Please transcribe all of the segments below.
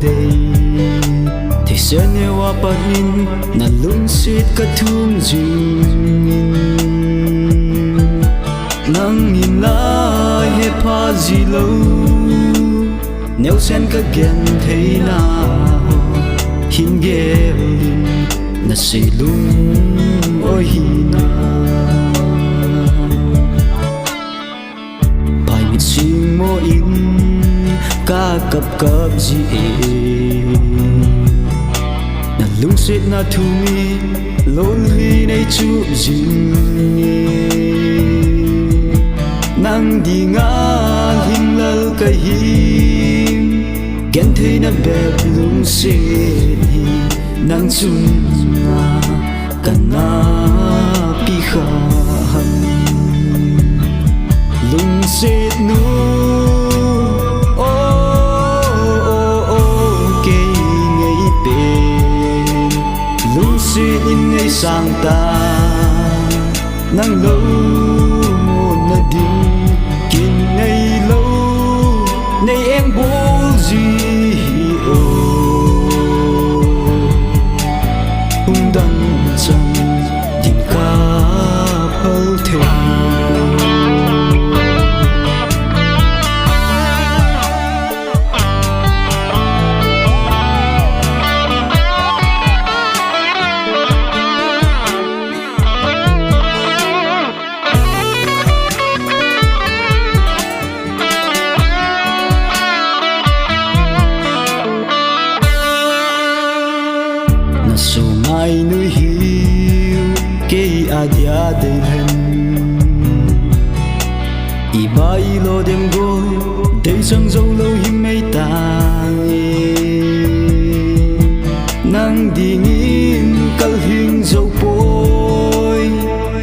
đây thì sẽ nêu a panin na lung sit ka thum jing nang in lai he pha ji lo nêu sen ka gen thei na hin ge na se lung oi na pai mit sing mo in ka kap ji na lung sit na thu mi lonely nei chu jing nang di nga hin lal ka him gen thei na bep lung sit hi nang chun na kana pi kha lung sit nu in ngay sang ta nang lâu một na đinh kin ngay lâu nay em bố gì ô hung đăng chẳng tình ca phơi thề so mai nuôi hiu cây adia đầy hen i bai lo dem go đầy sang dâu lâu him mây tang nang đi ngin kal hình dâu bôi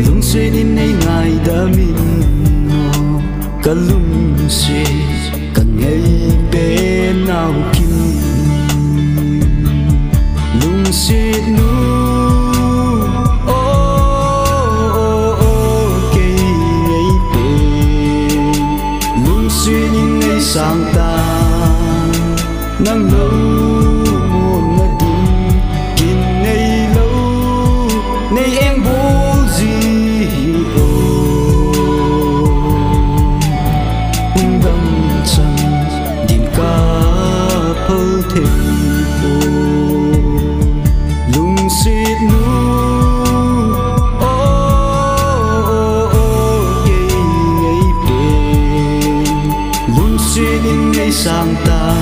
lung xuyên in nay ngày đã min kal lung xuyên càng ngày bên nào kim sit nu cây ngày bên lung xuyên in ngày sang ta nắng lâu một na đinh kin ngày lâu nay em bố gì ô hung đâm chân đinh ca phơi thề sit nu cây ngày bên lung xuyên in ngày sang ta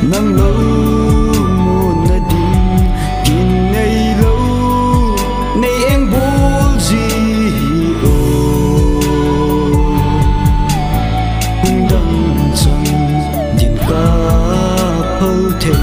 nắng lâu một na đinh kin ngày lâu nay em bố gì ô hung đăng chẳng điện ca phơi thề